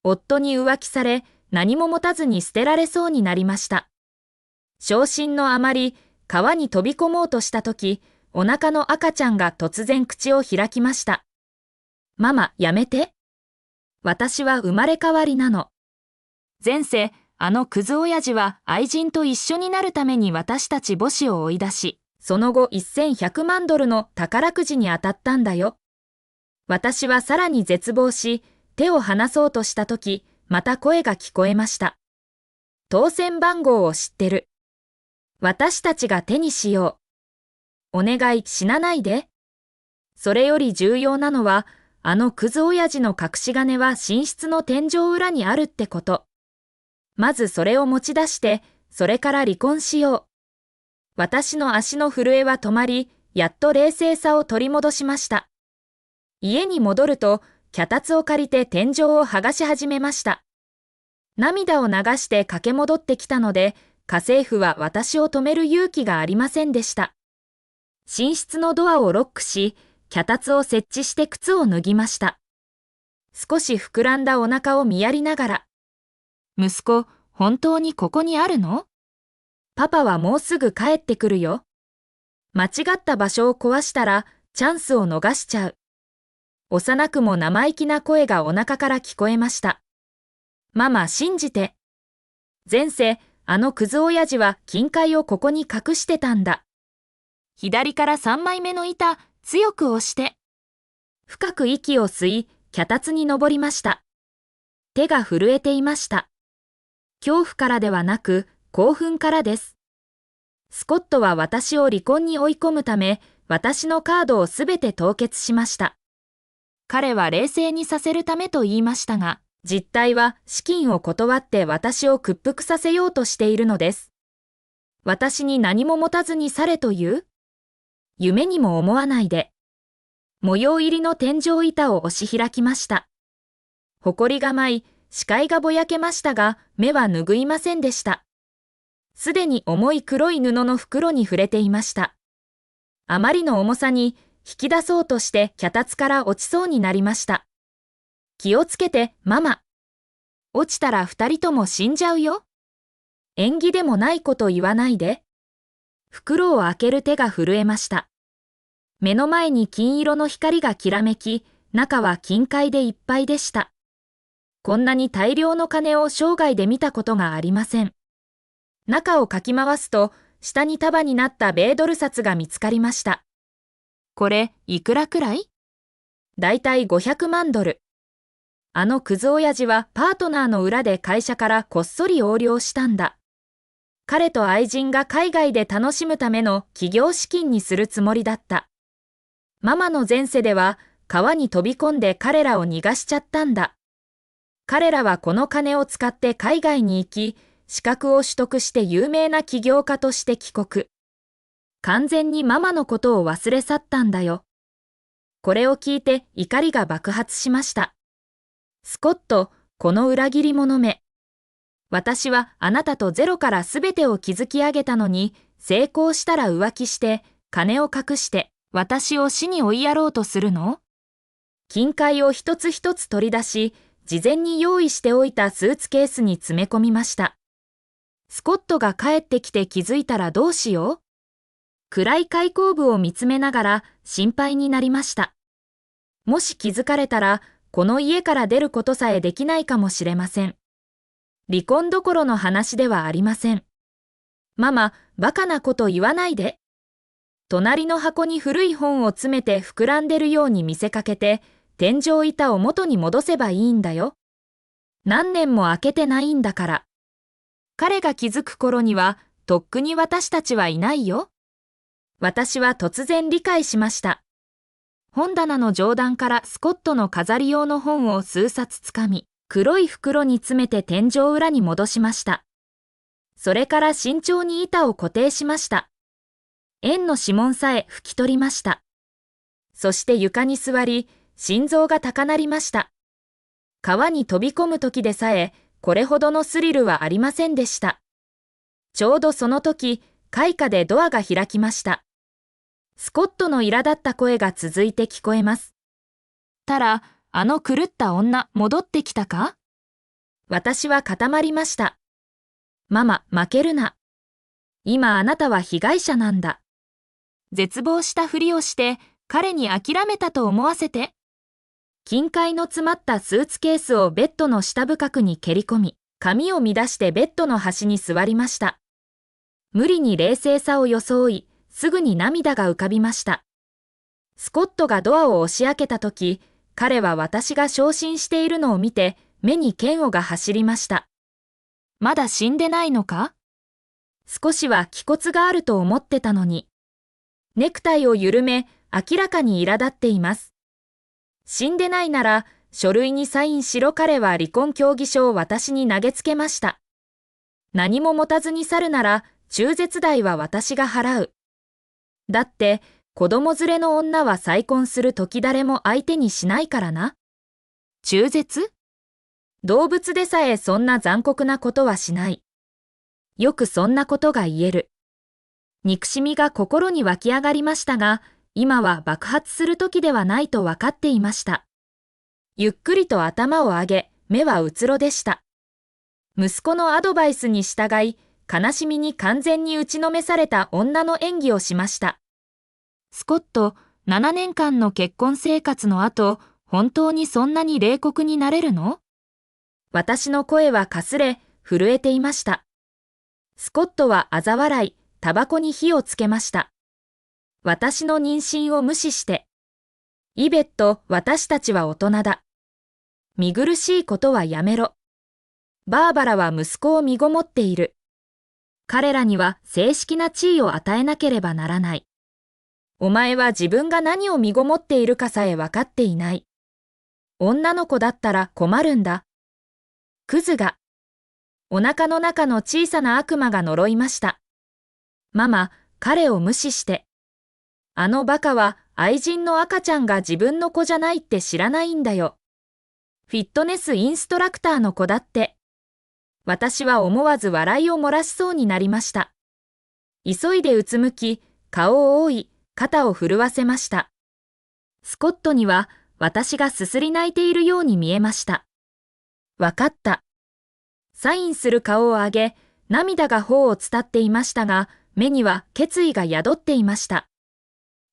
夫に浮気され、何も持たずに捨てられそうになりました。傷心のあまり、川に飛び込もうとしたとき、お腹の赤ちゃんが突然口を開きました。ママ、やめて。私は生まれ変わりなの。前世、あのクズ親父は愛人と一緒になるために私たち母子を追い出し、その後1100万ドルの宝くじに当たったんだよ。私はさらに絶望し、手を離そうとしたとき、また声が聞こえました。当選番号を知ってる。私たちが手にしよう。お願い、死なないで。それより重要なのは、あのクズ親父の隠し金は寝室の天井裏にあるってこと。まずそれを持ち出して、それから離婚しよう。私の足の震えは止まり、やっと冷静さを取り戻しました。家に戻ると、脚立を借りて天井を剥がし始めました。涙を流して駆け戻ってきたので、家政婦は私を止める勇気がありませんでした。寝室のドアをロックし、脚立を設置して靴を脱ぎました。少し膨らんだお腹を見やりながら、息子、本当にここにあるの？パパはもうすぐ帰ってくるよ。間違った場所を壊したらチャンスを逃しちゃう。幼くも生意気な声がお腹から聞こえました。ママ、信じて。前世、あのクズ親父は金塊をここに隠してたんだ。左から3枚目の板、強く押して。深く息を吸い、脚立に登りました。手が震えていました。恐怖からではなく、興奮からです。スコットは私を離婚に追い込むため、私のカードをすべて凍結しました。彼は冷静にさせるためと言いましたが、実態は資金を断って私を屈服させようとしているのです。私に何も持たずに去れという？夢にも思わないで。模様入りの天井板を押し開きました。埃が舞い、視界がぼやけましたが、目は拭いませんでした。すでに重い黒い布の袋に触れていました。あまりの重さに、引き出そうとして脚立から落ちそうになりました。気をつけて、ママ。落ちたら2人とも死んじゃうよ。縁起でもないこと言わないで。袋を開ける手が震えました。目の前に金色の光がきらめき、中は金塊でいっぱいでした。こんなに大量の金を生涯で見たことがありません。中をかき回すと、下に束になった米ドル札が見つかりました。これ、いくらくらい？だいたい500万ドル。あのクズ親父はパートナーの裏で会社からこっそり横領したんだ。彼と愛人が海外で楽しむための起業資金にするつもりだった。ママの前世では川に飛び込んで彼らを逃がしちゃったんだ。彼らはこの金を使って海外に行き、資格を取得して有名な起業家として帰国。完全にママのことを忘れ去ったんだよ。これを聞いて怒りが爆発しました。スコット、この裏切り者め。私はあなたとゼロからすべてを築き上げたのに、成功したら浮気して、金を隠して、私を死に追いやろうとするの？金塊を一つ一つ取り出し、事前に用意しておいたスーツケースに詰め込みました。スコットが帰ってきて気づいたらどうしよう？暗い開口部を見つめながら心配になりました。もし気づかれたら、この家から出ることさえできないかもしれません。離婚どころの話ではありません。ママ、バカなこと言わないで。隣の箱に古い本を詰めて膨らんでるように見せかけて、天井板を元に戻せばいいんだよ。何年も開けてないんだから。彼が気づく頃には、とっくに私たちはいないよ。私は突然理解しました。本棚の上段からスコットの飾り用の本を数冊つかみ、黒い袋に詰めて天井裏に戻しました。それから慎重に板を固定しました。円の指紋さえ拭き取りました。そして床に座り、心臓が高鳴りました。川に飛び込む時でさえ、これほどのスリルはありませんでした。ちょうどその時、階下でドアが開きました。スコットの苛立った声が続いて聞こえます。たら、あの狂った女、戻ってきたか？私は固まりました。ママ、負けるな。今あなたは被害者なんだ。絶望したふりをして彼に諦めたと思わせて。金塊の詰まったスーツケースをベッドの下深くに蹴り込み、髪を乱してベッドの端に座りました。無理に冷静さを装い、すぐに涙が浮かびました。スコットがドアを押し開けたとき、彼は私が昇進しているのを見て、目に嫌悪が走りました。まだ死んでないのか？少しは気骨があると思ってたのに。ネクタイを緩め、明らかに苛立っています。死んでないなら、書類にサインしろ。彼は離婚協議書を私に投げつけました。何も持たずに去るなら、中絶代は私が払う。だって、子供連れの女は再婚する時誰も相手にしないからな。中絶？動物でさえそんな残酷なことはしない。よくそんなことが言える。憎しみが心に湧き上がりましたが、今は爆発する時ではないと分かっていました。ゆっくりと頭を上げ、目はうつろでした。息子のアドバイスに従い、悲しみに完全に打ちのめされた女の演技をしました。スコット、7年間の結婚生活の後、本当にそんなに冷酷になれるの？私の声はかすれ、震えていました。スコットは嘲笑い、タバコに火をつけました。私の妊娠を無視して。イベット、私たちは大人だ。見苦しいことはやめろ。バーバラは息子を身ごもっている。彼らには正式な地位を与えなければならない。お前は自分が何を身ごもっているかさえ分かっていない。女の子だったら困るんだ。クズが。お腹の中の小さな悪魔が呪いました。ママ、彼を無視して。あのバカは愛人の赤ちゃんが自分の子じゃないって知らないんだよ。フィットネスインストラクターの子だって。私は思わず笑いを漏らしそうになりました。急いでうつむき、顔を覆い、肩を震わせました。スコットには私がすすり泣いているように見えました。わかった。サインする顔を上げ、涙が頬を伝っていましたが、目には決意が宿っていました。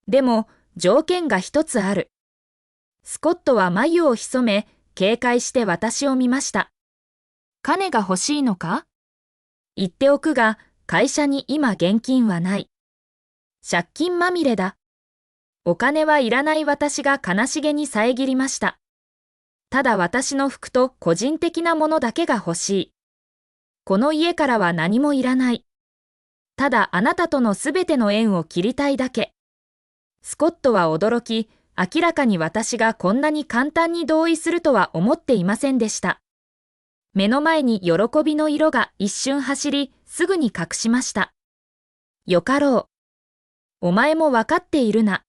でも、条件が一つある。スコットは眉を潜め、警戒して私を見ました。金が欲しいのか？言っておくが、会社に今現金はない。借金まみれだ。お金はいらない。私が悲しげに遮りました。ただ私の服と個人的なものだけが欲しい。この家からは何もいらない。ただあなたとのすべての縁を切りたいだけ。スコットは驚き、明らかに私がこんなに簡単に同意するとは思っていませんでした。目の前に喜びの色が一瞬走り、すぐに隠しました。よかろう。お前もわかっているな。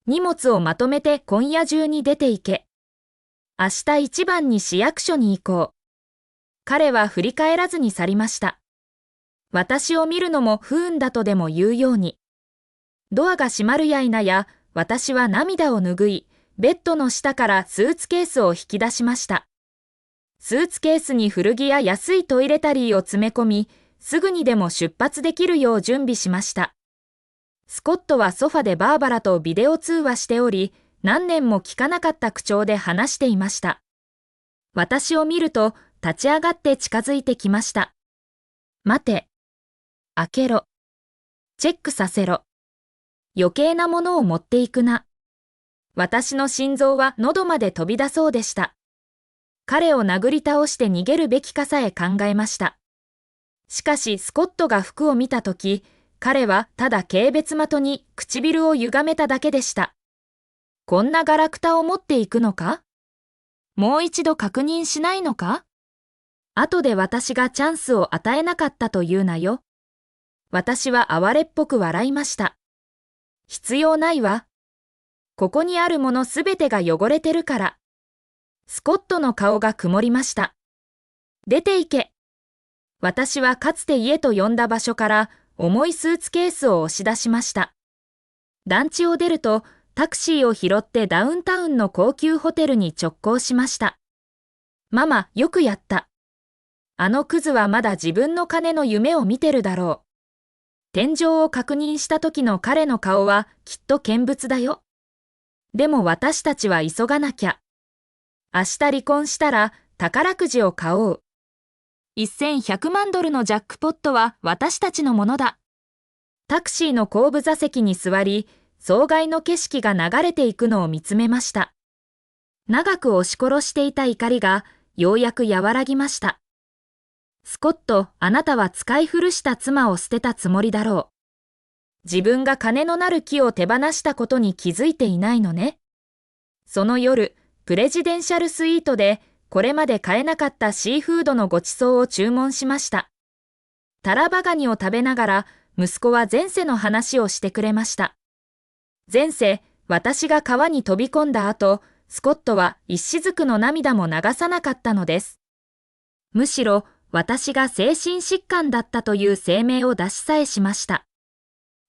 荷物をまとめて今夜中に出て行け。明日一番に市役所に行こう。彼は振り返らずに去りました。私を見るのも不運だとでも言うように。ドアが閉まるや否や、私は涙を拭い、ベッドの下からスーツケースを引き出しました。スーツケースに古着や安いトイレタリーを詰め込み、すぐにでも出発できるよう準備しました。スコットはソファでバーバラとビデオ通話しており、何年も聞かなかった口調で話していました。私を見ると、立ち上がって近づいてきました。待て。開けろ。チェックさせろ。余計なものを持っていくな。私の心臓は喉まで飛び出そうでした。彼を殴り倒して逃げるべきかさえ考えました。しかしスコットが服を見たとき、彼はただ軽蔑的に唇を歪めただけでした。こんなガラクタを持っていくのか？もう一度確認しないのか？後で私がチャンスを与えなかったというなよ。私は哀れっぽく笑いました。必要ないわ。ここにあるものすべてが汚れてるから。スコットの顔が曇りました。出て行け。私はかつて家と呼んだ場所から重いスーツケースを押し出しました。団地を出るとタクシーを拾ってダウンタウンの高級ホテルに直行しました。ママ、よくやった。あのクズはまだ自分の金の夢を見てるだろう。天井を確認した時の彼の顔はきっと見物だよ。でも私たちは急がなきゃ。明日離婚したら宝くじを買おう。1100万ドルのジャックポットは私たちのものだ。タクシーの後部座席に座り、草外の景色が流れていくのを見つめました。長く押し殺していた怒りがようやく和らぎました。スコット、あなたは使い古した妻を捨てたつもりだろう。自分が金のなる木を手放したことに気づいていないのね。その夜、プレジデンシャルスイートでこれまで買えなかったシーフードのご馳走を注文しました。タラバガニを食べながら息子は前世の話をしてくれました。前世、私が川に飛び込んだ後、スコットは一雫の涙も流さなかったのです。むしろ私が精神疾患だったという声明を出しさえしました。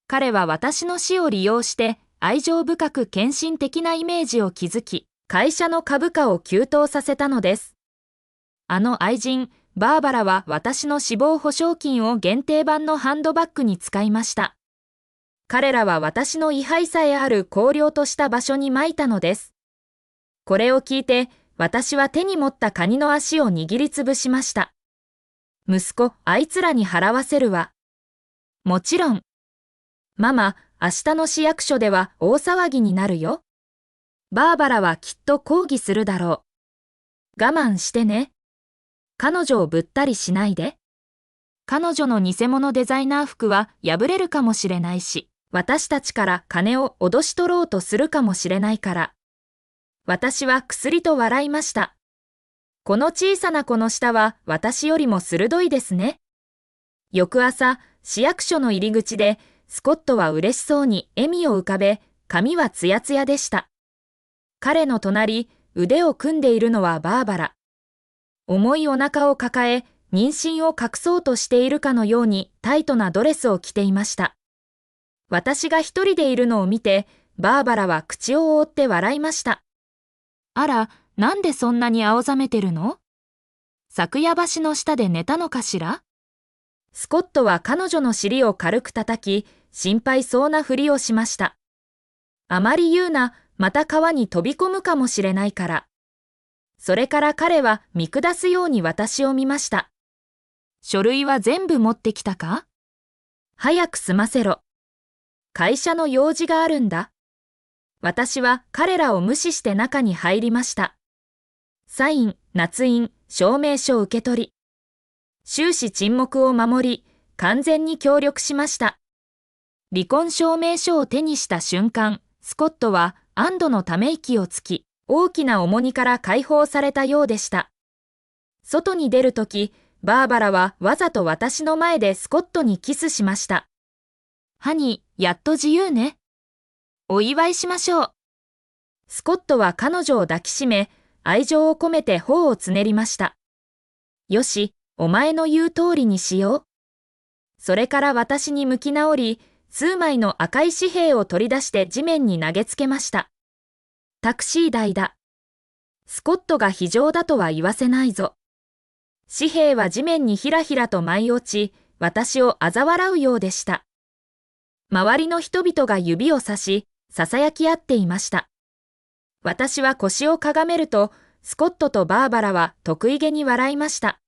彼は私の死を利用して愛情深く献身的なイメージを築き、会社の株価を急騰させたのです。あの愛人、バーバラは私の死亡保証金を限定版のハンドバッグに使いました。彼らは私の位牌さえある荒涼とした場所に撒いたのです。これを聞いて、私は手に持ったカニの足を握りつぶしました。息子、あいつらに払わせるわ。もちろん。ママ、明日の市役所では大騒ぎになるよ。バーバラはきっと抗議するだろう。我慢してね。彼女をぶったりしないで。彼女の偽物デザイナー服は破れるかもしれないし、私たちから金を脅し取ろうとするかもしれないから。私は薬と笑いました。この小さな子の舌は私よりも鋭いですね。翌朝、市役所の入り口で、スコットは嬉しそうに笑みを浮かべ、髪はツヤツヤでした。彼の隣、腕を組んでいるのはバーバラ。重いお腹を抱え、妊娠を隠そうとしているかのようにタイトなドレスを着ていました。私が一人でいるのを見て、バーバラは口を覆って笑いました。あら、なんでそんなに青ざめてるの？昨夜橋の下で寝たのかしら？スコットは彼女の尻を軽く叩き、心配そうなふりをしました。あまり言うな、また川に飛び込むかもしれないから。それから彼は見下すように私を見ました。書類は全部持ってきたか？早く済ませろ。会社の用事があるんだ。私は彼らを無視して中に入りました。サイン、捺印、証明書受け取り。終始沈黙を守り、完全に協力しました。離婚証明書を手にした瞬間、スコットは安堵のため息をつき、大きな重荷から解放されたようでした。外に出るとき、バーバラはわざと私の前でスコットにキスしました。ハニー、やっと自由ね。お祝いしましょう。スコットは彼女を抱きしめ、愛情を込めて頬をつねりました。よし、お前の言う通りにしよう。それから私に向き直り、数枚の赤い紙幣を取り出して地面に投げつけました。タクシー代だ。スコットが非常だとは言わせないぞ。紙幣は地面にひらひらと舞い落ち、私を嘲笑うようでした。周りの人々が指をさし、囁き合っていました。私は腰をかがめると、スコットとバーバラは得意げに笑いました。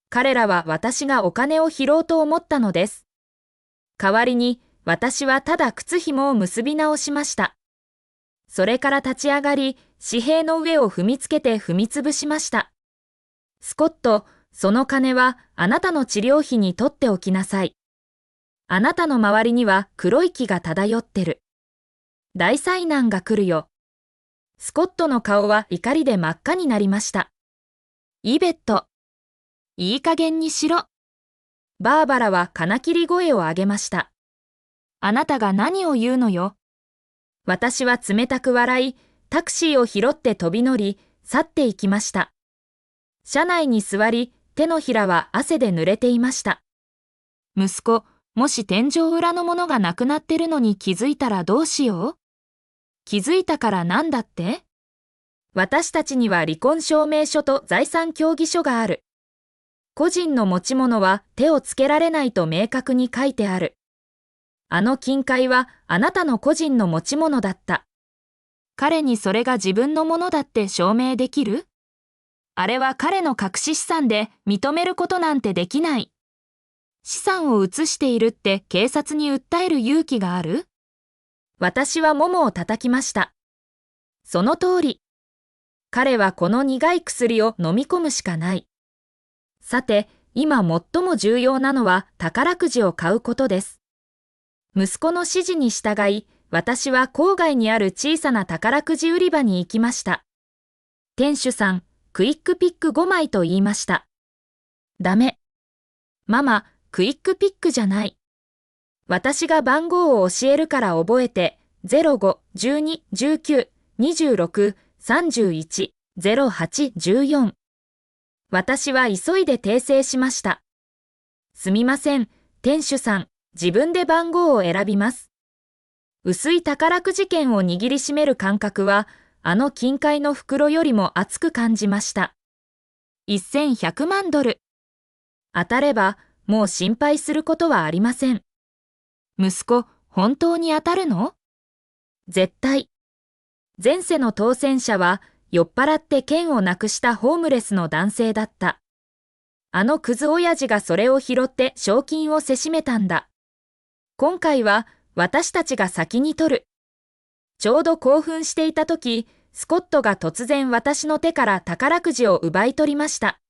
彼らは私がお金を拾おうと思ったのです。代わりに、私はただ靴紐を結び直しました。それから立ち上がり、紙幣の上を踏みつけて踏みつぶしました。スコット、その金はあなたの治療費に取っておきなさい。あなたの周りには黒い気が漂ってる。大災難が来るよ。スコットの顔は怒りで真っ赤になりました。イベット。いい加減にしろ。バーバラは金切り声を上げました。あなたが何を言うのよ。私は冷たく笑い、タクシーを拾って飛び乗り、去っていきました。車内に座り、手のひらは汗で濡れていました。息子、もし天井裏のものがなくなってるのに気づいたらどうしよう？気づいたからなんだって？私たちには離婚証明書と財産協議書がある。個人の持ち物は手をつけられないと明確に書いてある。あの金塊はあなたの個人の持ち物だった。彼にそれが自分のものだって証明できる？あれは彼の隠し資産で認めることなんてできない。資産を移しているって警察に訴える勇気がある？私はももを叩きました。その通り。彼はこの苦い薬を飲み込むしかない。さて、今最も重要なのは宝くじを買うことです。息子の指示に従い、私は郊外にある小さな宝くじ売り場に行きました。店主さん、クイックピック5枚と言いました。ダメ。ママ、クイックピックじゃない。私が番号を教えるから覚えて、05、12、19、26、31、08、14。私は急いで訂正しました。すみません、店主さん、自分で番号を選びます。薄い宝くじ券を握りしめる感覚は、あの金塊の袋よりも熱く感じました。1100万ドル。当たれば、もう心配することはありません。息子、本当に当たるの？絶対。前世の当選者は、酔っ払って券をなくしたホームレスの男性だった。あのクズ親父がそれを拾って賞金をせしめたんだ。今回は私たちが先に取る。ちょうど興奮していたとき、スコットが突然私の手から宝くじを奪い取りました。